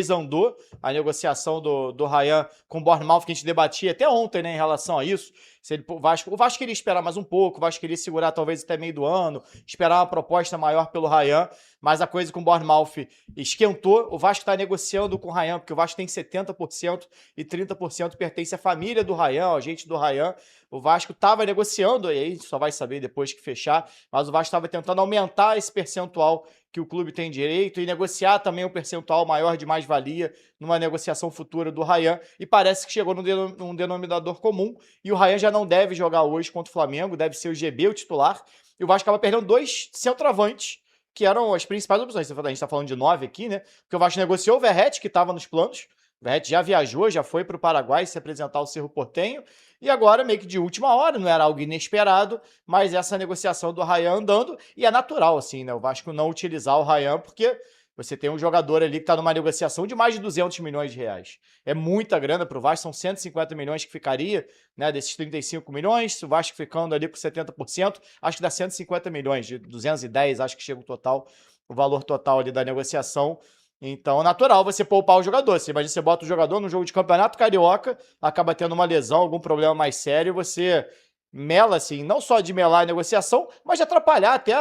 andou a negociação do Ryan com o Bournemouth, que a gente debatia até ontem, né, em relação a isso. Se ele, o Vasco queria esperar mais um pouco, o Vasco queria segurar talvez até meio do ano, esperar uma proposta maior pelo Ryan, mas a coisa com o Bournemouth esquentou. O Vasco está negociando com o Ryan, porque o Vasco tem 70% e 30% pertence à família do Ryan, ao agente do Ryan. O Vasco estava negociando, e aí só vai saber depois que fechar, mas o Vasco estava tentando aumentar esse percentual que o clube tem direito e negociar também um percentual maior de mais-valia numa negociação futura do Ryan, e parece que chegou num denominador comum, e o Ryan já não deve jogar hoje contra o Flamengo, deve ser o GB, o titular, e o Vasco acaba perdendo 2 centroavantes, que eram as principais opções. A gente está falando de 9 aqui, né? Porque o Vasco negociou o Verratti, que estava nos planos, o Verratti já viajou, já foi para o Paraguai se apresentar ao Cerro Porteño, e agora, meio que de última hora, não era algo inesperado, mas essa negociação do Ryan andando, e é natural, assim, né? O Vasco não utilizar o Ryan, porque você tem um jogador ali que está numa negociação de mais de 200 milhões de reais. É muita grana para o Vasco, são 150 milhões que ficaria, né, desses 35 milhões, o Vasco ficando ali com 70%, acho que dá 150 milhões, de 210, acho que chega o total, o valor total ali da negociação. Então, é natural você poupar o jogador. Você imagina, você bota o jogador num jogo de campeonato carioca, acaba tendo uma lesão, algum problema mais sério, você mela, assim, não só de melar a negociação, mas de atrapalhar até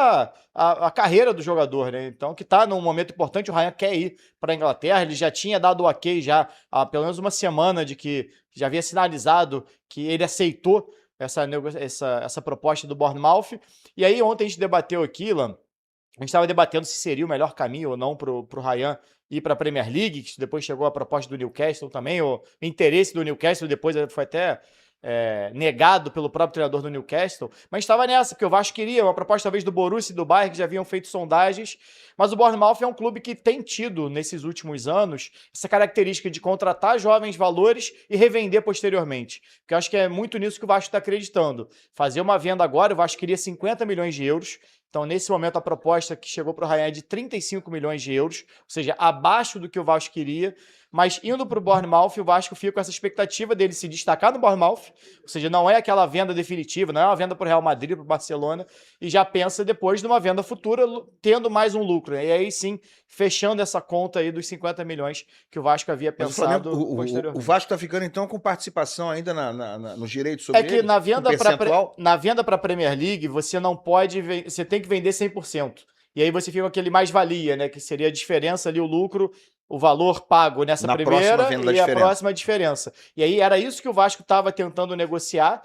a carreira do jogador, né? Então, que tá num momento importante, o Ryan quer ir para a Inglaterra, ele já tinha dado o ok já há pelo menos uma semana de que já havia sinalizado que ele aceitou essa proposta do Bournemouth. E aí, ontem a gente debateu aqui, Lan, a gente estava debatendo se seria o melhor caminho ou não para o Ryan ir para a Premier League, que depois chegou a proposta do Newcastle também, o interesse do Newcastle depois foi até negado pelo próprio treinador do Newcastle, mas estava nessa, porque o Vasco queria uma proposta talvez do Borussia e do Bayern, que já haviam feito sondagens, mas o Bournemouth é um clube que tem tido, nesses últimos anos, essa característica de contratar jovens valores e revender posteriormente, porque eu acho que é muito nisso que o Vasco está acreditando. Fazer uma venda agora, o Vasco queria 50 milhões de euros, então, nesse momento, a proposta que chegou para o Ryan é de 35 milhões de euros, ou seja, abaixo do que o Vasco queria, mas indo para o Bournemouth, o Vasco fica com essa expectativa dele se destacar no Bournemouth, ou seja, não é aquela venda definitiva, não é uma venda para o Real Madrid, para o Barcelona, e já pensa depois numa venda futura, tendo mais um lucro, né? E aí sim, fechando essa conta aí dos 50 milhões que o Vasco havia pensado posteriormente. O Vasco está ficando, então, com participação ainda nos direitos sobre que na venda para a Premier League, você não pode, você tem que vender 100%. E aí você fica com aquele mais-valia, né? Que seria a diferença ali, o lucro, o valor pago nessa primeira e a próxima diferença. E aí era isso que o Vasco estava tentando negociar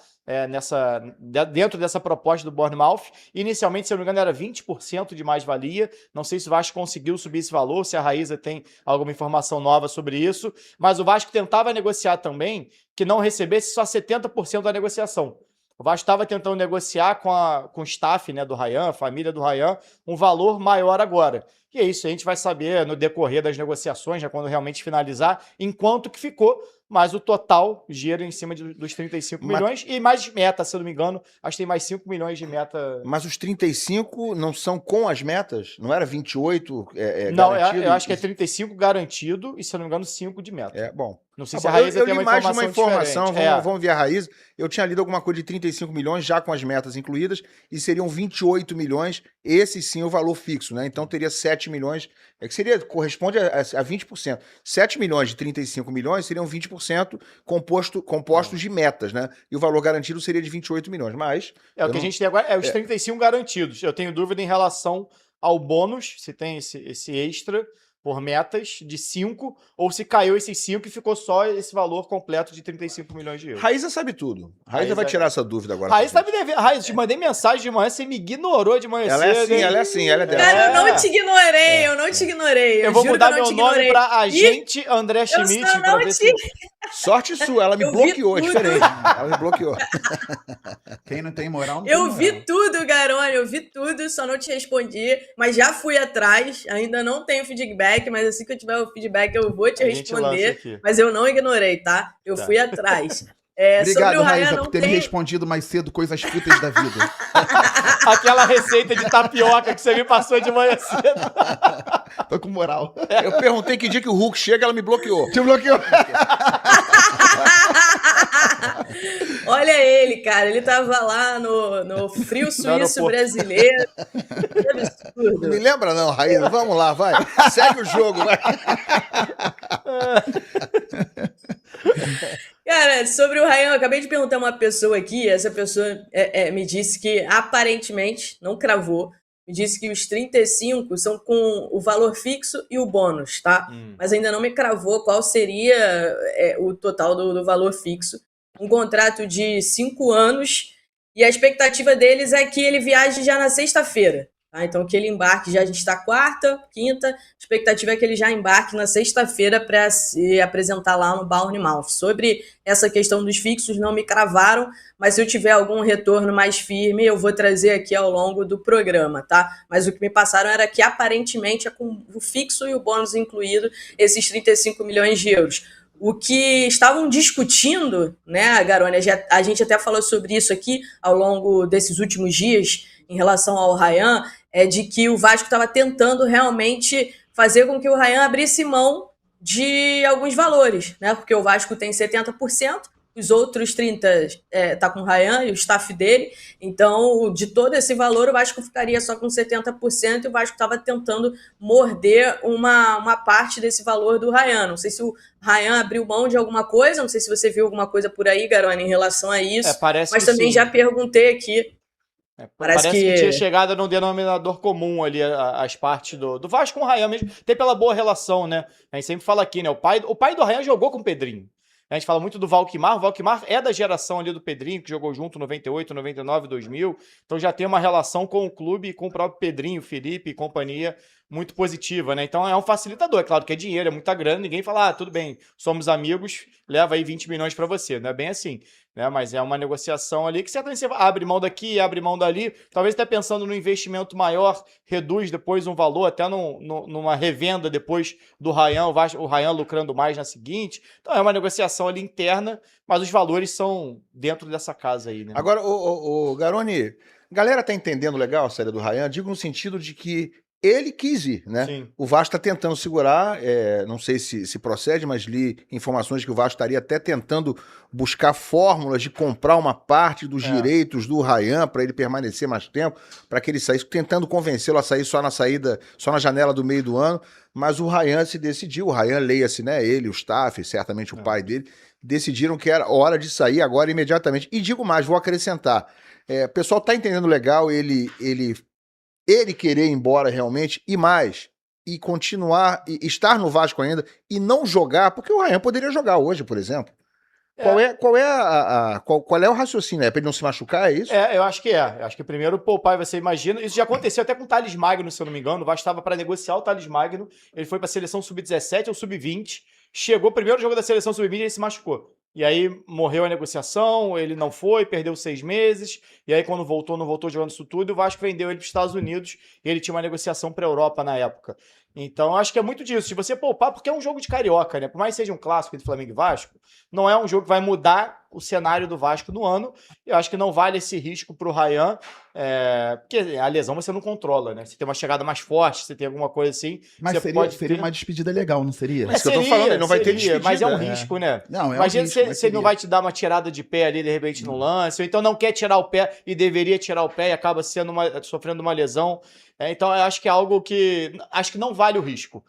dentro dessa proposta do Bournemouth. Inicialmente, se eu não me engano, era 20% de mais-valia. Não sei se o Vasco conseguiu subir esse valor, se a Raíza tem alguma informação nova sobre isso. Mas o Vasco tentava negociar também que não recebesse só 70% da negociação. O Vasco estava tentando negociar com o staff, né, do Ryan, a família do Ryan, um valor maior agora. E é isso, a gente vai saber no decorrer das negociações, já quando realmente finalizar, enquanto que ficou, mas o total gira em cima dos 35 milhões e mais meta, se eu não me engano, acho que tem mais 5 milhões de meta. Mas os 35 não são com as metas? Não era 28 não, garantido? Eu acho que é 35 garantido e, se eu não me engano, 5 de meta. Bom. Não sei se a Raíza tem uma informação vamos ver a Raíza. Eu tinha lido alguma coisa de 35 milhões, já com as metas incluídas, e seriam 28 milhões, esse sim o valor fixo, né? Então teria 7 milhões, corresponde a 20%. 7 milhões de 35 milhões seriam 20% compostos de metas, né? E o valor garantido seria de 28 milhões, mas... o que a gente tem agora é os 35 garantidos. Eu tenho dúvida em relação ao bônus, se tem esse extra por metas de 5, ou se caiu esses 5 e ficou só esse valor completo de 35 milhões de euros. Raíza sabe tudo. Raíza vai tirar essa dúvida agora. Raíza tá me devendo. Raíza, te mandei mensagem de manhã, você me ignorou de manhã cedo. Ela é assim, ela é dela. Cara, eu não te ignorei, eu não te ignorei. Eu vou mudar meu nome pra agente André Schmidt. Sorte sua, ela me bloqueou, é diferente. Ela me bloqueou. Quem não tem moral não tem moral. Vi tudo, Garone, eu vi tudo, só não te respondi, mas já fui atrás, ainda não tenho feedback, mas assim que eu tiver o feedback eu vou te responder, mas eu não ignorei, tá? Eu fui atrás. Obrigado, Raíza, por ter me respondido mais cedo coisas fúteis da vida. Aquela receita de tapioca que você me passou de manhã cedo. Tô com moral. Eu perguntei que dia que o Hulk chega, ela me bloqueou. Te bloqueou. Olha ele, cara, ele tava lá no frio suíço brasileiro. absurdo. Não me lembra não, Raíssa. Vamos lá, vai. Segue o jogo, vai. Cara, sobre o Ryan, eu acabei de perguntar a uma pessoa aqui, essa pessoa me disse que aparentemente, não cravou, me disse que os 35 são com o valor fixo e o bônus, tá? Mas ainda não me cravou qual seria o total do valor fixo. Um contrato de 5 anos e a expectativa deles é que ele viaje já na sexta-feira. Tá? Então, que ele embarque já, a gente está quarta, quinta, a expectativa é que ele já embarque na sexta-feira para se apresentar lá no Bournemouth. Sobre essa questão dos fixos, não me cravaram, mas se eu tiver algum retorno mais firme, eu vou trazer aqui ao longo do programa, tá? Mas o que me passaram era que, aparentemente, é com o fixo e o bônus incluído, esses 35 milhões de euros. O que estavam discutindo, né, Garone, a gente até falou sobre isso aqui ao longo desses últimos dias, em relação ao Ryan, é de que o Vasco estava tentando realmente fazer com que o Ryan abrisse mão de alguns valores, né? Porque o Vasco tem 70%, os outros 30% tá com o Ryan e o staff dele, então de todo esse valor o Vasco ficaria só com 70% e o Vasco estava tentando morder uma parte desse valor do Ryan. Não sei se o Ryan abriu mão de alguma coisa, não sei se você viu alguma coisa por aí, Garone, em relação a isso, mas também sim. Já perguntei aqui. Parece que tinha chegado num denominador comum ali as partes do Vasco com o Ryan mesmo, até pela boa relação, né? A gente sempre fala aqui, né? O pai do Ryan jogou com o Pedrinho. A gente fala muito do Valquimar. O Valquimar é da geração ali do Pedrinho, que jogou junto 98, 99, 2000. Então já tem uma relação com o clube e com o próprio Pedrinho, Felipe e companhia muito positiva, né? Então é um facilitador. É claro que é dinheiro, é muita grana. Ninguém fala, tudo bem, somos amigos, leva aí 20 milhões para você. Não é bem assim, né? Mas é uma negociação ali que certamente você abre mão daqui, abre mão dali. Talvez até pensando no investimento maior, reduz depois um valor, até numa revenda depois do Ryan, o Ryan lucrando mais na seguinte. Então é uma negociação ali interna, mas os valores são dentro dessa casa aí, né? Agora, o Garone, a galera tá entendendo legal a série do Ryan? Digo no sentido de que ele quis ir, né? Sim. O Vasco está tentando segurar, não sei se procede, mas li informações que o Vasco estaria até tentando buscar fórmulas de comprar uma parte dos direitos do Ryan para ele permanecer mais tempo, para que ele saísse, tentando convencê-lo a sair só na janela do meio do ano, mas o Ryan se decidiu, o Ryan, leia-se, né? Ele, o staff, certamente o pai dele, decidiram que era hora de sair agora imediatamente. E digo mais, vou acrescentar, o pessoal está entendendo legal, ele querer ir embora realmente e mais, e continuar, e estar no Vasco ainda e não jogar, porque o Ryan poderia jogar hoje, por exemplo. Qual é o raciocínio? É para ele não se machucar, é isso? Eu acho que é. Eu acho que primeiro poupar, você imagina. Isso já aconteceu até com o Thales Magno, se eu não me engano. O Vasco estava para negociar o Thales Magno. Ele foi para a seleção sub-17 ou sub-20. Chegou o primeiro jogo da seleção sub-20 e ele se machucou. E aí morreu a negociação, ele não foi, perdeu 6 meses, e aí quando voltou, não voltou jogando isso tudo, e o Vasco vendeu ele para os Estados Unidos, e ele tinha uma negociação para a Europa na época. Então, acho que é muito disso, de você poupar, porque é um jogo de carioca, né? Por mais que seja um clássico de Flamengo e Vasco, não é um jogo que vai mudar o cenário do Vasco no ano. Eu acho que não vale esse risco pro Ryan, porque a lesão você não controla, né? Você tem uma chegada mais forte, você tem alguma coisa assim. Mas seria uma despedida legal, não seria? Mas eu tô falando, ele não vai ter despedida. Mas é um risco, né? Não, imagina se ele não vai te dar uma tirada de pé ali, de repente, no lance, ou então não quer tirar o pé e deveria tirar o pé e acaba sofrendo uma lesão. Então, eu acho que é algo que... Acho que não vale o risco.